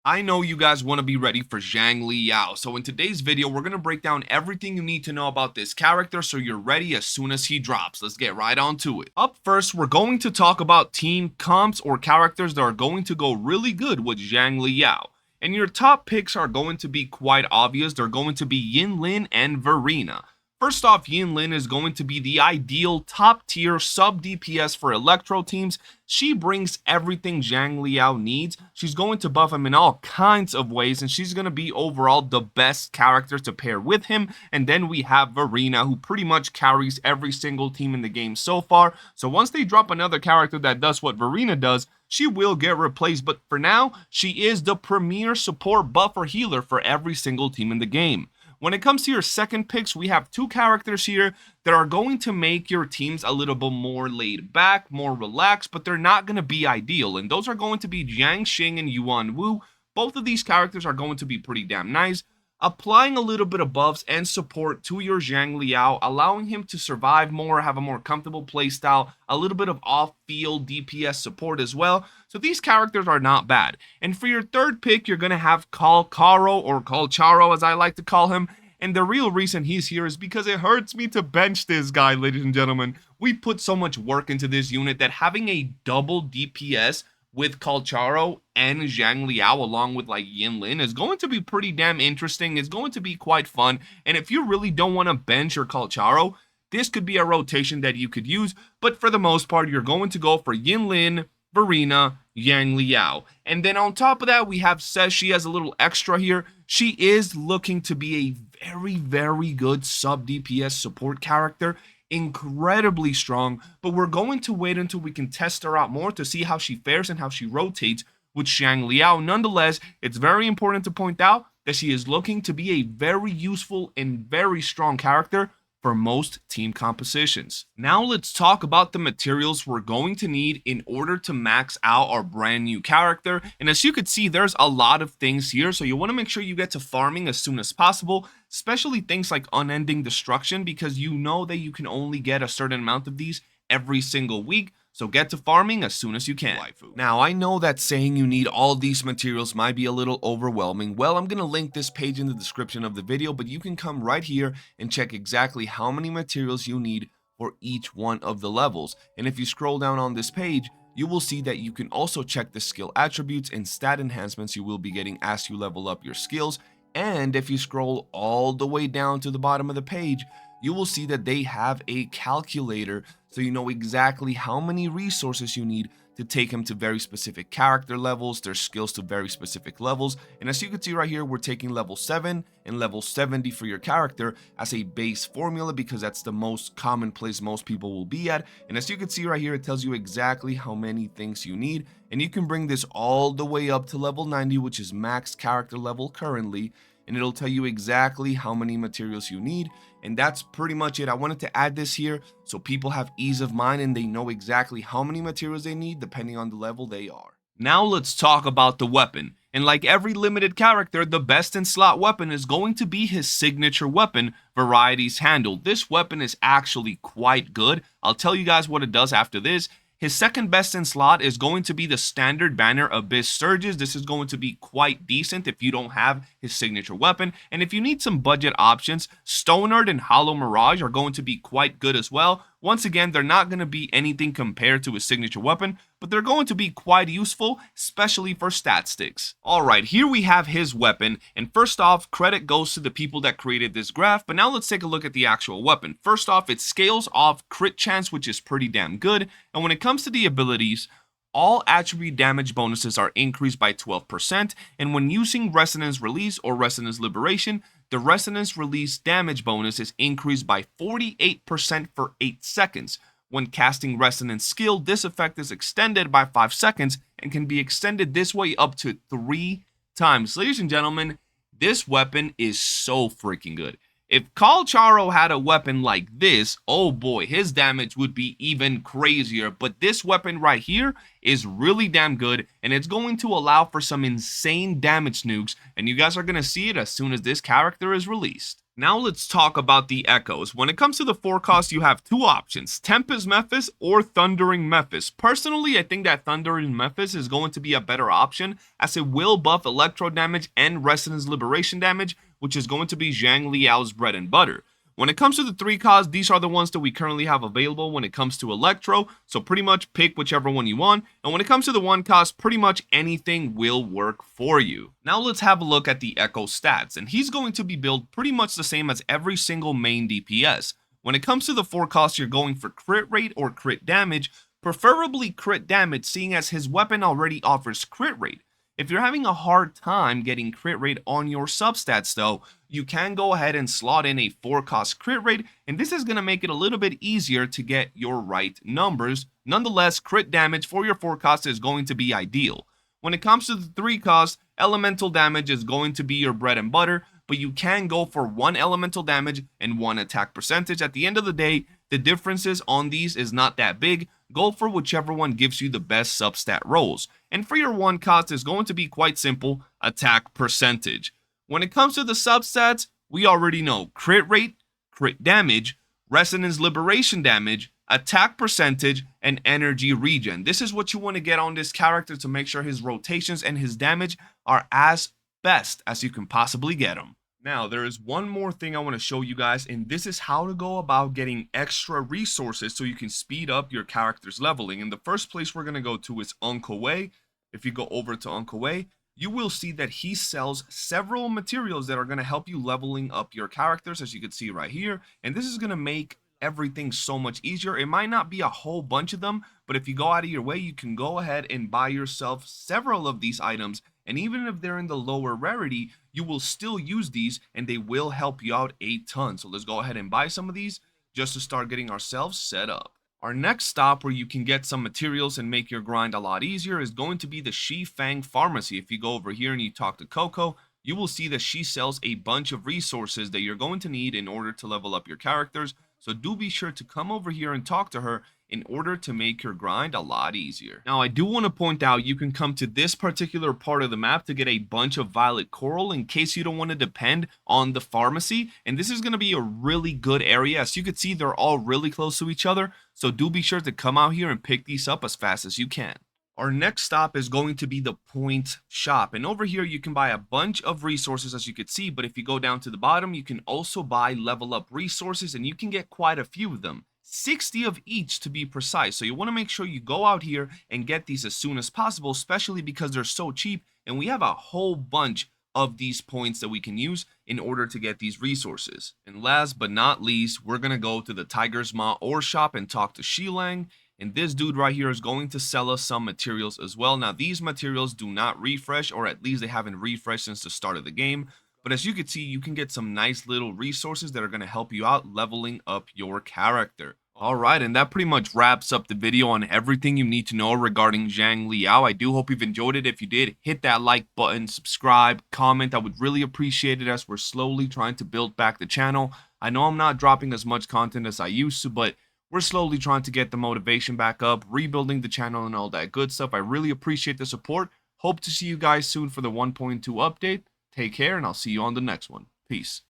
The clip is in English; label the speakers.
Speaker 1: I know you guys want to be ready for XIANGLI YAO, so in today's video we're going to break down everything you need to know about this character so you're ready as soon as he drops. Let's get right on to it. Up first, we're going to talk about team comps or characters that are going to go really good with XIANGLI YAO. And your top picks are going to be quite obvious. They're going to be Yinlin and Verena. First off, Yinlin is going to be the ideal top tier sub DPS for Electro teams. She brings everything XIANGLI YAO needs. She's going to buff him in all kinds of ways, and she's going to be overall the best character to pair with him. And then we have Verena, who pretty much carries every single team in the game so far. So once they drop another character that does what Verena does, she will get replaced. But for now, she is the premier support buffer healer for every single team in the game. When it comes to your second picks, we have two characters here that are going to make your teams a little bit more laid back, more relaxed, but they're not going to be ideal. And those are going to be Jiang Xing and Yuan Wu. Both of these characters are going to be pretty damn nice. Applying a little bit of buffs and support to your XIANGLI YAO, allowing him to survive more, have a more comfortable playstyle, a little bit of off-field DPS support as well. So these characters are not bad. And for your third pick, you're going to have Calcaro, or Calcharo as I like to call him. And the real reason he's here is because it hurts me to bench this guy, ladies and gentlemen. We put so much work into this unit that having a double DPS with Calcharo and XIANGLI YAO along with like Yinlin is going to be pretty damn interesting. It's going to be quite fun. And if you really don't want to bench your Calcharo, this could be a rotation that you could use. But for the most part, you're going to go for Yinlin, Verena, XIANGLI YAO. And then on top of that, we have Says she has a little extra here. She is looking to be a very good sub DPS support character. Incredibly strong, but we're going to wait until we can test her out more to see how she fares and how she rotates with XIANGLI YAO. Nonetheless, it's very important to point out that she is looking to be a very useful and very strong character for most team compositions. Now let's talk about the materials we're going to need in order to max out our brand new character. And as you can see, there's a lot of things here, so you want to make sure you get to farming as soon as possible, especially things like unending destruction, because you know that you can only get a certain amount of these every single week. So get to farming as soon as you can. Now, I know that saying you need all these materials might be a little overwhelming. Well, I'm going to link this page in the description of the video, but you can come right here and check exactly how many materials you need for each one of the levels. And if you scroll down on this page, you will see that you can also check the skill attributes and stat enhancements you will be getting as you level up your skills. And if you scroll all the way down to the bottom of the page, you will see that they have a calculator, so you know exactly how many resources you need to take them to very specific character levels, their skills to very specific levels. And as you can see right here, we're taking level 7 and level 70 for your character as a base formula because that's the most common place most people will be at. And as you can see right here, it tells you exactly how many things you need. And you can bring this all the way up to level 90, which is max character level currently. And it'll tell you exactly how many materials you need. And that's pretty much it. I wanted to add this here so people have ease of mind and they know exactly how many materials they need depending on the level they are. Now let's talk about the weapon. And like every limited character, the best in slot weapon is going to be his signature weapon, Variety's Handle. This weapon is actually quite good. I'll tell you guys what it does after this. His second best in slot is going to be the standard banner Abyss Surges. This is going to be quite decent if you don't have his signature weapon. And if you need some budget options, Stonard and Hollow Mirage are going to be quite good as well. Once again, they're not going to be anything compared to his signature weapon, but they're going to be quite useful, especially for stat sticks. Alright, here we have his weapon, and first off, credit goes to the people that created this graph, but now let's take a look at the actual weapon. First off, it scales off crit chance, which is pretty damn good, and when it comes to the abilities, all attribute damage bonuses are increased by 12%, and when using Resonance Release or Resonance Liberation, the Resonance Release damage bonus is increased by 48% for 8 seconds. When casting Resonance skill, this effect is extended by 5 seconds and can be extended this way up to 3 times. Ladies and gentlemen, this weapon is so freaking good. If Kalcharo had a weapon like this, oh boy, his damage would be even crazier. But this weapon right here is really damn good, and it's going to allow for some insane damage nukes, and you guys are going to see it as soon as this character is released. Now let's talk about the echoes. When it comes to the forecast, you have two options, Tempest Mephis or Thundering Mephis. Personally, I think that Thundering Mephis is going to be a better option, as it will buff electro damage and Resonance Liberation damage, which is going to be Zhangli Yao's bread and butter. When it comes to the 3 costs, these are the ones that we currently have available when it comes to Electro, so pretty much pick whichever one you want, and when it comes to the 1 cost, pretty much anything will work for you. Now let's have a look at the Echo stats, and he's going to be built pretty much the same as every single main DPS. When it comes to the 4 costs, you're going for crit rate or crit damage, preferably crit damage, seeing as his weapon already offers crit rate. If you're having a hard time getting crit rate on your substats though, you can go ahead and slot in a 4-cost crit rate, and this is going to make it a little bit easier to get your right numbers. Nonetheless, crit damage for your 4-cost is going to be ideal. When it comes to the 3-cost, elemental damage is going to be your bread and butter, but you can go for 1 elemental damage and 1 attack percentage. At the end of the day, the differences on these is not that big. Go for whichever one gives you the best substat rolls. And for your 1 cost is going to be quite simple, attack percentage. When it comes to the substats, we already know crit rate, crit damage, resonance liberation damage, attack percentage, and energy regen. This is what you want to get on this character to make sure his rotations and his damage are as best as you can possibly get them. Now, there is one more thing I want to show you guys, and this is how to go about getting extra resources so you can speed up your character's leveling. And the first place we're going to go to is Uncle Wei. If you go over to Uncle Wei, you will see that he sells several materials that are going to help you leveling up your characters, as you can see right here. And this is going to make everything so much easier. It might not be a whole bunch of them, but if you go out of your way, you can go ahead and buy yourself several of these items. And even if they're in the lower rarity, you will still use these and they will help you out a ton. So let's go ahead and buy some of these just to start getting ourselves set up. Our next stop where you can get some materials and make your grind a lot easier is going to be the Shifang Pharmacy. If you go over here and you talk to Coco, you will see that she sells a bunch of resources that you're going to need in order to level up your characters. So do be sure to come over here and talk to her in order to make your grind a lot easier. Now, I do want to point out you can come to this particular part of the map to get a bunch of violet coral in case you don't want to depend on the pharmacy. And this is going to be a really good area. As you can see, they're all really close to each other. So do be sure to come out here and pick these up as fast as you can. Our next stop is going to be the point shop, and over here you can buy a bunch of resources, as you can see, but if you go down to the bottom you can also buy level up resources, and you can get quite a few of them, 60 of each to be precise. So you want to make sure you go out here and get these as soon as possible, especially because they're so cheap, and we have a whole bunch of these points that we can use in order to get these resources. And last but not least, we're going to go to the Tiger's Maw ore shop and talk to Shilang. And this dude right here is going to sell us some materials as well. Now, these materials do not refresh, or at least they haven't refreshed since the start of the game. But as you can see, you can get some nice little resources that are going to help you out leveling up your character. Alright, and that pretty much wraps up the video on everything you need to know regarding Zhangli Yao. I do hope you've enjoyed it. If you did, hit that like button, subscribe, comment. I would really appreciate it, as we're slowly trying to build back the channel. I know I'm not dropping as much content as I used to, but we're slowly trying to get the motivation back up, rebuilding the channel and all that good stuff. I really appreciate the support. Hope to see you guys soon for the 1.2 update. Take care, and I'll see you on the next one. Peace.